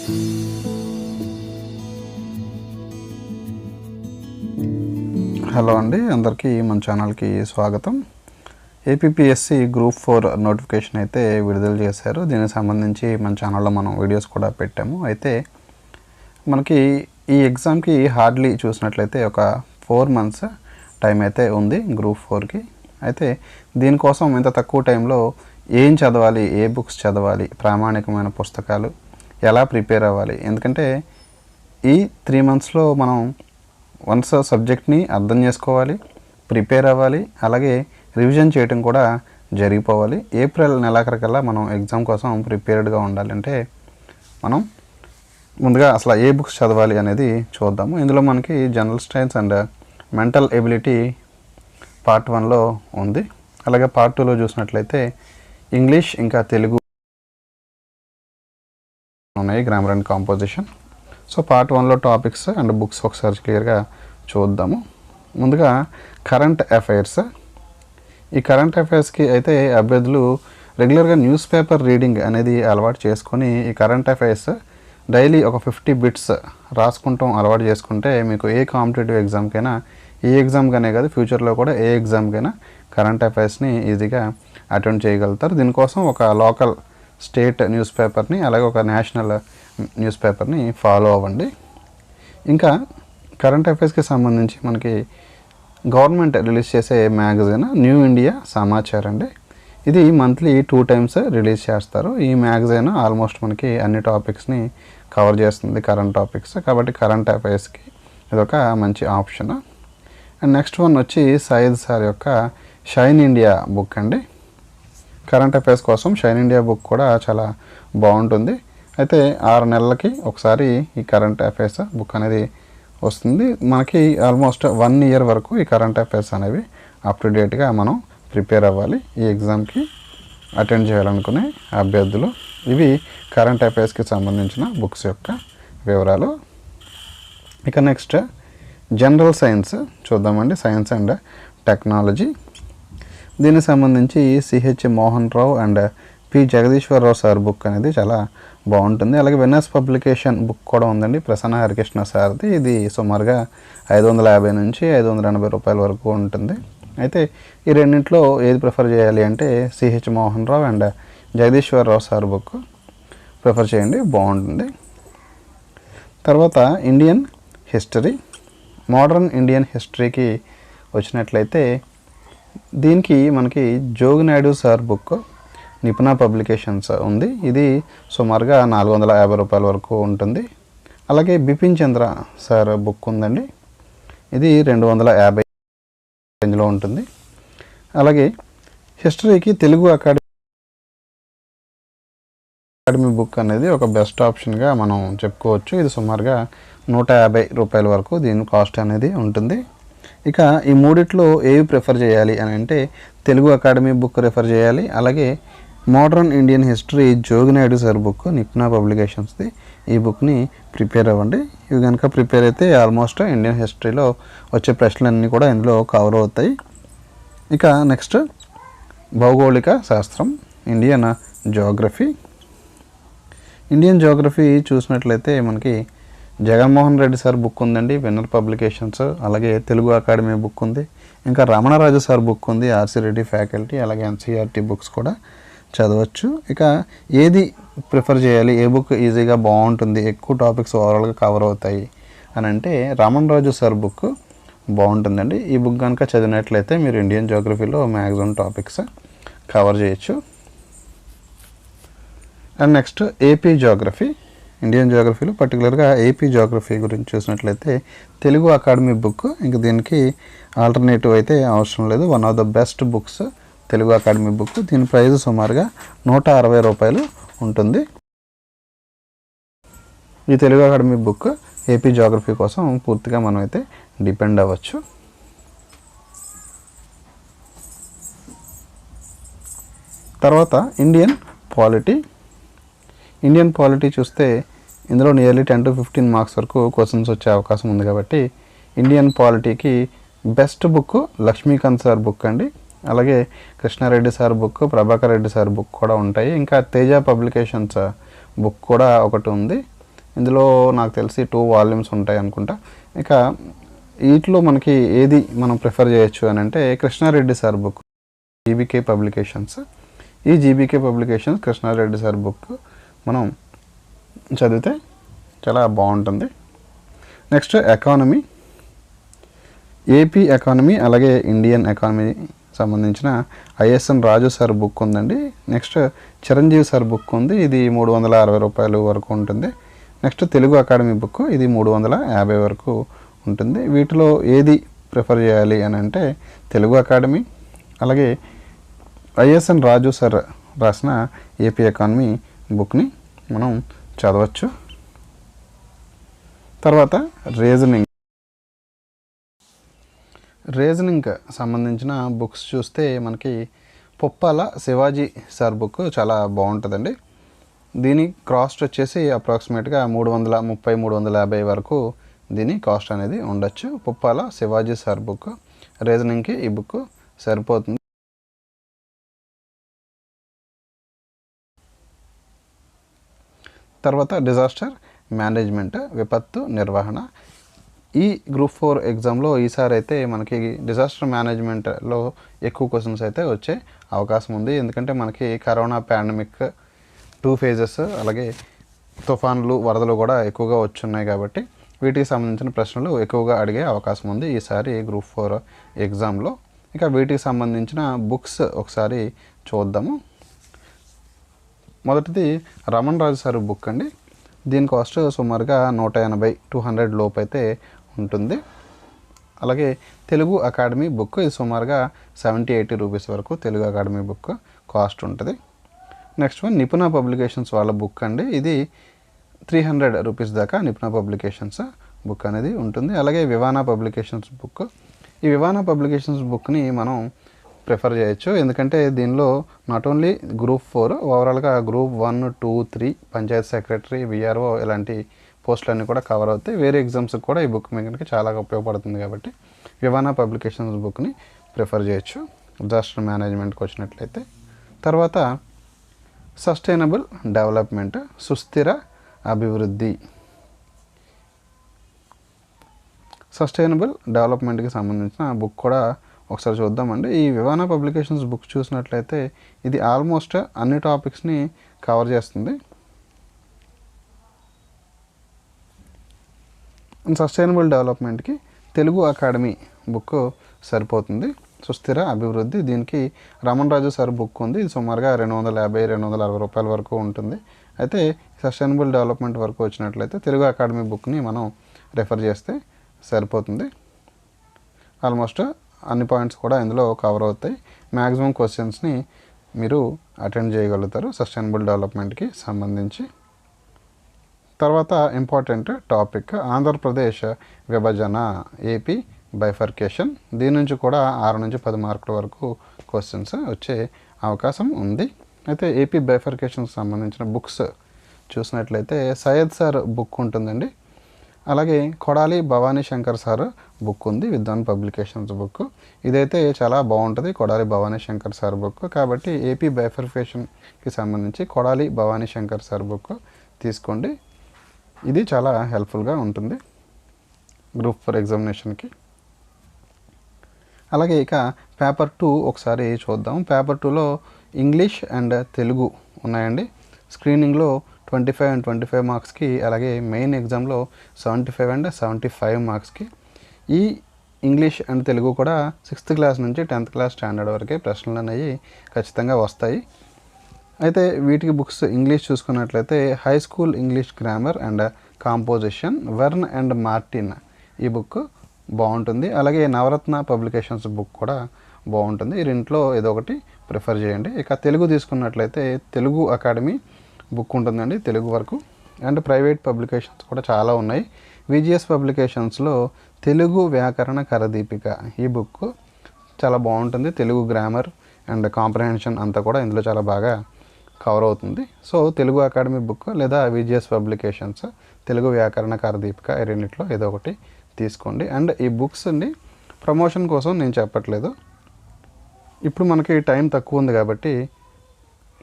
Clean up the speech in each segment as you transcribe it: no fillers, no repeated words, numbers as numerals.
Hello అండి, అందరికీ మన ఛానల్కి స్వాగతం. ఏపీపీఎస్సి గ్రూప్ 4 నోటిఫికేషన్ అయితే విడుదల చేశారు. దీనికి సంబంధించి మన ఛానల్లో మనం వీడియోస్ కూడా పెట్టాము. అయితే మనకి ఈ ఎగ్జామ్కి హార్డ్లీ చూసినట్లయితే ఒక 4 months టైం అయితే ఉంది గ్రూప్ 4కి. అయితే దీనికోసం ఇంత తక్కువ టైంలో ఏం చదవాలి, ఏ బుక్స్ చదవాలి, ప్రామాణికమైన పుస్తకాలు ఎలా ప్రిపేర్ అవ్వాలి, ఎందుకంటే ఈ 3 monthsలో మనం వన్స్ సబ్జెక్ట్ని అర్థం చేసుకోవాలి, ప్రిపేర్ అవ్వాలి, అలాగే రివిజన్ చేయడం కూడా జరిగిపోవాలి. ఏప్రిల్ నెలాఖరికల్లా మనం ఎగ్జామ్ కోసం ప్రిపేర్డ్గా ఉండాలి. అంటే మనం ముందుగా అసలు ఏ బుక్స్ చదవాలి అనేది చూద్దాము. ఇందులో మనకి general science and mental ability part 1లో ఉంది. అలాగే పార్ట్ 2లో చూసినట్లయితే ఇంగ్లీష్ ఇంకా తెలుగు ఉన్నాయి, grammar and composition. So part 1లో టాపిక్స్ అండ్ బుక్స్ ఒకసారి క్లియర్గా చూద్దాము. ముందుగా కరెంట్ అఫైర్స్. ఈ కరెంట్ అఫైర్స్కి అయితే అభ్యర్థులు రెగ్యులర్గా న్యూస్ పేపర్ రీడింగ్ అనేది అలవాటు చేసుకొని ఈ కరెంట్ అఫైర్స్ డైలీ ఒక 50 bits రాసుకుంటాం అలవాటు చేసుకుంటే మీకు ఏ కాంపిటేటివ్ ఎగ్జామ్కైనా, ఏ ఎగ్జామ్కనే కాదు ఫ్యూచర్లో కూడా ఏ ఎగ్జామ్కైనా కరెంట్ అఫైర్స్ని ఈజీగా అటెండ్ చేయగలుగుతారు. దీనికోసం ఒక లోకల్ స్టేట్ న్యూస్ పేపర్ని అలాగే ఒక నేషనల్ న్యూస్ పేపర్ని ఫాలో అవ్వండి. ఇంకా కరెంట్ అఫైర్స్కి సంబంధించి మనకి గవర్నమెంట్ రిలీజ్ చేసే మ్యాగజైన్ న్యూ ఇండియా సమాచార్ అండి. ఇది మంత్లీ 2 times రిలీజ్ చేస్తారు. ఈ మ్యాగజైన్ ఆల్మోస్ట్ మనకి అన్ని టాపిక్స్ని కవర్ చేస్తుంది, కరెంట్ టాపిక్స్. కాబట్టి కరెంట్ అఫైర్స్కి ఇదొక మంచి ఆప్షన్. అండ్ నెక్స్ట్ వన్ వచ్చి సయ్యద్ సార్ యొక్క షైన్ ఇండియా బుక్ అండి. కరెంట్ అఫైర్స్ కోసం షైన్ ఇండియా బుక్ కూడా చాలా బాగుంటుంది. అయితే 6 నెలలకి ఒకసారి ఈ కరెంట్ అఫైర్స్ బుక్ అనేది వస్తుంది. మనకి ఆల్మోస్ట్ 1 year వరకు ఈ కరెంట్ అఫైర్స్ అనేవి అప్ టు డేట్గా మనం ప్రిపేర్ అవ్వాలి ఈ ఎగ్జామ్కి అటెండ్ చేయాలనుకునే అభ్యర్థులు. ఇవి కరెంట్ అఫైర్స్కి సంబంధించిన బుక్స్ యొక్క వివరాలు. ఇక నెక్స్ట్ జనరల్ సైన్స్ చూద్దామండి, సైన్స్ అండ్ టెక్నాలజీ. దీనికి సంబంధించి CH Mohan Rao and P Jagadeeswara Rao sir book అనేది చాలా బాగుంటుంది. అలాగే వెన్నెస్ పబ్లికేషన్ బుక్ కూడా ఉందండి, ప్రసన్న హరికృష్ణ సార్ది. ఇది సుమారుగా 550 నుంచి 580 రూపాయల వరకు ఉంటుంది. అయితే ఈ రెండింటిలో ఏది ప్రిఫర్ చేయాలి అంటే CH Mohan Rao and Jagadeeswara Rao sir book prefer చేయండి, బాగుంటుంది. తర్వాత ఇండియన్ హిస్టరీ, మోడర్న్ ఇండియన్ హిస్టరీకి వచ్చినట్లయితే దీనికి మనకి జోగినాయుడు సార్ బుక్ నిపుణ పబ్లికేషన్స్ ఉంది. ఇది సుమారుగా 450 రూపాయల వరకు ఉంటుంది. అలాగే బిపిన్ చంద్ర సార్ బుక్ ఉందండి, ఇది 250 రేంజ్లో ఉంటుంది. అలాగే హిస్టరీకి తెలుగు అకాడమీ బుక్ అనేది ఒక బెస్ట్ ఆప్షన్గా మనం చెప్పుకోవచ్చు. ఇది సుమారుగా 150 రూపాయల వరకు దీని కాస్ట్ అనేది ఉంటుంది. ఇక ఈ మూడిట్లో ఏవి ప్రిఫర్ చేయాలి అని అంటే తెలుగు అకాడమీ బుక్ రిఫర్ చేయాలి. అలాగే modern Indian history Joginaidu sir book Nipuna పబ్లికేషన్స్ది, ఈ బుక్ని ప్రిపేర్ అవ్వండి. ఇవి కనుక ప్రిపేర్ అయితే ఆల్మోస్ట్ ఇండియన్ హిస్టరీలో వచ్చే ప్రశ్నలన్నీ కూడా ఇందులో కవర్ అవుతాయి. ఇక నెక్స్ట్ భౌగోళిక శాస్త్రం, ఇండియన్ జోగ్రఫీ. ఇండియన్ జోగ్రఫీ చూసినట్లయితే మనకి జగన్మోహన్ రెడ్డి సార్ బుక్ ఉందండి, వెన్నెల్ పబ్లికేషన్స్. అలాగే తెలుగు అకాడమీ బుక్ ఉంది, ఇంకా రమణరాజు సార్ బుక్ ఉంది, ఆర్సి రెడ్డి ఫ్యాకల్టీ. అలాగే ఎన్సీఆర్టీ బుక్స్ కూడా చదవచ్చు. ఇక ఏది ప్రిఫర్ చేయాలి, ఏ బుక్ ఈజీగా బాగుంటుంది, ఎక్కువ టాపిక్స్ ఓవరాల్గా కవర్ అవుతాయి అని అంటే రమణరాజు సార్ బుక్ బాగుంటుందండి. ఈ బుక్ కనుక చదివినట్లయితే మీరు ఇండియన్ జోగ్రఫీలో మ్యాక్సిమం టాపిక్స్ కవర్ చేయొచ్చు. And next AP geography. Indian జోగ్రఫీలో పర్టికులర్గా ఏపీ జోగ్రఫీ గురించి చూసినట్లయితే తెలుగు అకాడమీ బుక్, ఇంక దీనికి ఆల్టర్నేటివ్ అయితే అవసరం లేదు. One of the best books Telugu academy book. దీని ప్రైస్ సుమారుగా 160 రూపాయలు ఉంటుంది. ఈ Telugu academy book AP geography కోసం పూర్తిగా మనం అయితే డిపెండ్ అవ్వచ్చు. తర్వాత ఇండియన్ పాలిటీ. ఇండియన్ పాలిటీ చూస్తే ఇందులో నియర్లీ 10 to 15 మార్క్స్ వరకు క్వశ్చన్స్ వచ్చే అవకాశం ఉంది. కాబట్టి ఇండియన్ పాలిటీకి best book Laxmikanth sir book అండి. అలాగే Krishnareddy sir book, Prabhakar Reddy sir book కూడా ఉంటాయి. ఇంకా తేజ పబ్లికేషన్స్ బుక్ కూడా ఒకటి ఉంది. ఇందులో నాకు తెలిసి 2 వాల్యూమ్స్ ఉంటాయి అనుకుంటా. ఇక వీటిలో మనకి ఏది మనం ప్రిఫర్ చేయొచ్చు అని అంటే Krishnareddy sir book, GBK publications. ఈ GBK publications Krishnareddy sir book మనం చదివితే చాలా బాగుంటుంది. నెక్స్ట్ ఎకానమీ, ఏపీ ఎకానమీ అలాగే ఇండియన్ ఎకానమీ సంబంధించిన ఐఎస్ఎన్ రాజు సార్ బుక్ ఉందండి. నెక్స్ట్ చిరంజీవి సార్ బుక్ ఉంది, ఇది 360 రూపాయలు వరకు ఉంటుంది. నెక్స్ట్ తెలుగు అకాడమీ బుక్, ఇది 350 వరకు ఉంటుంది. వీటిలో ఏది ప్రిఫర్ చేయాలి అని అంటే తెలుగు అకాడమీ అలాగే ఐఎస్ఎన్ రాజు సార్ రాసిన ఏపీ ఎకానమీ బుక్ని మనం చదవచ్చు. తర్వాత రీజనింగ్ సంబంధించిన బుక్స్ చూస్తే మనకి పొప్పాల శివాజీ సార్ బుక్ చాలా బాగుంటుందండి. దీని కాస్ట్ వచ్చేసి అప్రాక్సిమేట్గా 330-350 వరకు దీని కాస్ట్ అనేది ఉండొచ్చు. పొప్పాల శివాజీ సార్ బుక్ రీజనింగ్కి ఈ బుక్ సరిపోతుంది. తర్వాత డిజాస్టర్ మేనేజ్మెంట్, విపత్తు నిర్వహణ. ఈ గ్రూప్ 4 ఎగ్జామ్లో ఈసారి అయితే మనకి డిజాస్టర్ మేనేజ్మెంట్లో ఎక్కువ క్వశ్చన్స్ అయితే వచ్చే అవకాశం ఉంది. ఎందుకంటే మనకి కరోనా పాండమిక్ 2 ఫేజెస్ అలాగే తుఫాన్లు వరదలు కూడా ఎక్కువగా వచ్చున్నాయి కాబట్టి వీటికి సంబంధించిన ప్రశ్నలు ఎక్కువగా అడిగే అవకాశం ఉంది ఈసారి గ్రూప్ 4 ఎగ్జామ్లో. ఇక వీటికి సంబంధించిన బుక్స్ ఒకసారి చూద్దాము. మొదటిది రమణ రాజు సార్ బుక్ అండి. దీని కాస్ట్ సుమారుగా 180-200 లోపు అయితే ఉంటుంది. అలాగే తెలుగు అకాడమీ బుక్, ఇది సుమారుగా 70-80 రూపీస్ వరకు తెలుగు అకాడమీ బుక్ కాస్ట్ ఉంటుంది. నెక్స్ట్ వన్ నిపుణ పబ్లికేషన్స్ వాళ్ళ బుక్ అండి. ఇది 300 రూపీస్ దాకా నిపుణ పబ్లికేషన్స్ బుక్ అనేది ఉంటుంది. అలాగే వివానా పబ్లికేషన్స్ బుక్, ఈ వివానా పబ్లికేషన్స్ బుక్ని మనం ప్రిఫర్ చేయొచ్చు. ఎందుకంటే దీనిలో నాట్ ఓన్లీ గ్రూప్ 4 ఓవరాల్గా గ్రూప్ 1, 2, 3 పంచాయత్ సెక్రటరీ, విఆర్ఓ ఇలాంటి పోస్టులన్నీ కూడా కవర్ అవుతాయి. వేరే ఎగ్జామ్స్కి కూడా ఈ బుక్ మీకు చాలా ఉపయోగపడుతుంది కాబట్టి వివానా పబ్లికేషన్స్ బుక్ని ప్రిఫర్ చేయొచ్చు డిజాస్టర్ మేనేజ్మెంట్కి వచ్చినట్లయితే. తర్వాత సస్టైనబుల్ డెవలప్మెంట్, సుస్థిర అభివృద్ధి. సస్టైనబుల్ డెవలప్మెంట్కి సంబంధించిన బుక్ కూడా ఒకసారి చూద్దామండి. ఈ వివానా పబ్లికేషన్స్ బుక్ చూసినట్లయితే ఇది ఆల్మోస్ట్ అన్ని టాపిక్స్ని కవర్ చేస్తుంది. సస్టైనబుల్ డెవలప్మెంట్కి తెలుగు అకాడమీ బుక్ సరిపోతుంది. సుస్థిర అభివృద్ధి, దీనికి రమణ రాజు సార్ బుక్ ఉంది, ఇది సుమారుగా 250-260 రూపాయల వరకు ఉంటుంది. అయితే సస్టైనబుల్ డెవలప్మెంట్ వరకు వచ్చినట్లయితే తెలుగు అకాడమీ బుక్ని మనం రెఫర్ చేస్తే సరిపోతుంది. ఆల్మోస్ట్ అన్ని పాయింట్స్ కూడా ఇందులో కవర్ అవుతాయి. మ్యాక్సిమం క్వశ్చన్స్ని మీరు అటెండ్ చేయగలుగుతారు సస్టైనబుల్ డెవలప్మెంట్కి సంబంధించి. తర్వాత ఇంపార్టెంట్ టాపిక్ ఆంధ్రప్రదేశ్ విభజన, ఏపీ బైఫర్కేషన్. దీని నుంచి కూడా 6-10 మార్కుల వరకు క్వశ్చన్స్ వచ్చే అవకాశం ఉంది. అయితే ఏపీ బైఫర్కేషన్కి సంబంధించిన బుక్స్ చూసినట్లయితే సయ్యద్ సార్ బుక్ ఉంటుందండి. అలాగే కొడాలి భవానీ శంకర్ సార్ బుక్ ఉంది, విద్వాన్ పబ్లికేషన్స్ బుక్. ఇదైతే చాలా బాగుంటుంది కొడాలి భవానీ శంకర్ సార్ బుక్. కాబట్టి ఏపీ బైఫర్కేషన్కి సంబంధించి కొడాలి భవానీ శంకర్ సార్ బుక్ తీసుకోండి. ఇది చాలా హెల్ప్ఫుల్గా ఉంటుంది గ్రూప్ 4 ఎగ్జామినేషన్కి. అలాగే ఇక పేపర్ 2 ఒకసారి చూద్దాం. పేపర్ 2లో ఇంగ్లీష్ అండ్ తెలుగు ఉన్నాయండి. స్క్రీనింగ్లో 25 and 25 మార్క్స్కి, అలాగే మెయిన్ ఎగ్జామ్లో 75 and 75 మార్క్స్కి. ఈ ఇంగ్లీష్ అండ్ తెలుగు కూడా 6th క్లాస్ నుంచి 10th క్లాస్ స్టాండర్డ్ వరకే ప్రశ్నలు అనేవి ఖచ్చితంగా వస్తాయి. అయితే వీటికి బుక్స్ ఇంగ్లీష్ చూసుకున్నట్లయితే high school English grammar and composition, వెర్న్ and Martin ఈ బుక్ బాగుంటుంది. అలాగే నవరత్న పబ్లికేషన్స్ బుక్ కూడా బాగుంటుంది. ఈ రెంట్లో ఏదో ఒకటి ప్రిఫర్ చేయండి. ఇక తెలుగు తీసుకున్నట్లయితే తెలుగు అకాడమీ బుక్ ఉంటుందండి తెలుగు వరకు. అండ్ ప్రైవేట్ పబ్లికేషన్స్ కూడా చాలా ఉన్నాయి. విజిఎస్ పబ్లికేషన్స్లో తెలుగు వ్యాకరణ కరదీపిక ఈ బుక్ చాలా బాగుంటుంది. తెలుగు గ్రామర్ అండ్ కాంప్రహెన్షన్ అంతా కూడా ఇందులో చాలా బాగా కవర్ అవుతుంది. సో తెలుగు అకాడమీ బుక్ లేదా విజిఎస్ పబ్లికేషన్స్ తెలుగు వ్యాకరణ కరదీపిక ఈ రెండిట్లో ఏదో ఒకటి తీసుకోండి. అండ్ ఈ బుక్స్ అండి ప్రమోషన్ కోసం నేను చెప్పట్లేదు, ఇప్పుడు మనకి టైం తక్కువ ఉంది కాబట్టి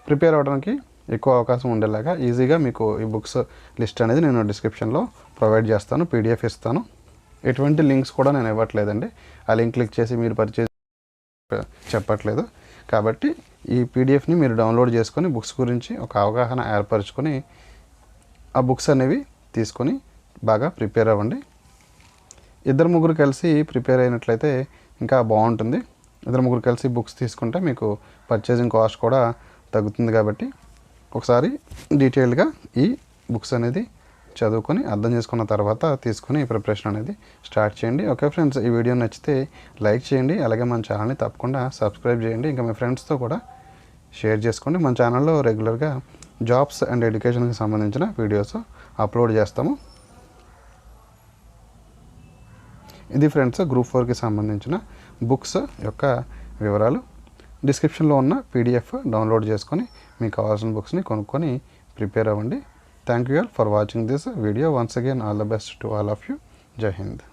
ప్రిపేర్ అవ్వడానికి ఎక్కువ అవకాశం ఉండేలాగా ఈజీగా మీకు ఈ బుక్స్ లిస్ట్ అనేది నేను డిస్క్రిప్షన్లో ప్రొవైడ్ చేస్తాను, పీడిఎఫ్ ఇస్తాను. ఎటువంటి లింక్స్ కూడా నేను ఇవ్వట్లేదండి. ఆ లింక్ క్లిక్ చేసి మీరు పర్చేజ్ చెప్పట్లేదు. కాబట్టి ఈ పీడిఎఫ్ని మీరు డౌన్లోడ్ చేసుకొని బుక్స్ గురించి ఒక అవగాహన ఏర్పరచుకొని ఆ బుక్స్ అనేవి తీసుకొని బాగా ప్రిపేర్ అవ్వండి. 2-3 కలిసి ప్రిపేర్ అయినట్లయితే ఇంకా బాగుంటుంది. 2-3 కలిసి బుక్స్ తీసుకుంటే మీకు పర్చేజింగ్ కాస్ట్ కూడా తగ్గుతుంది. కాబట్టి ఒకసారి డీటెయిల్డ్గా ఈ బుక్స్ అనేది చదువుకొని అర్థం చేసుకున్న తర్వాత తీసుకొని ప్రిపరేషన్ అనేది స్టార్ట్ చేయండి. ఓకే ఫ్రెండ్స్, ఈ వీడియో నచ్చితే లైక్ చేయండి. అలాగే మన ఛానల్ని తప్పకుండా సబ్స్క్రైబ్ చేయండి. ఇంకా మీ ఫ్రెండ్స్తో కూడా షేర్ చేసుకోండి. మన ఛానల్లో రెగ్యులర్గా జాబ్స్ అండ్ ఎడ్యుకేషన్కి సంబంధించిన వీడియోస్ అప్లోడ్ చేస్తాము. ఇది ఫ్రెండ్స్ గ్రూప్ 4కి సంబంధించిన బుక్స్ యొక్క వివరాలు. డిస్క్రిప్షన్లో ఉన్న పీడిఎఫ్ డౌన్లోడ్ చేసుకొని మీకు కావాల్సిన బుక్స్ని కొనుక్కొని ప్రిపేర్ అవ్వండి. Thank you all for watching this video. Once again all the best to all of you. జై హింద్.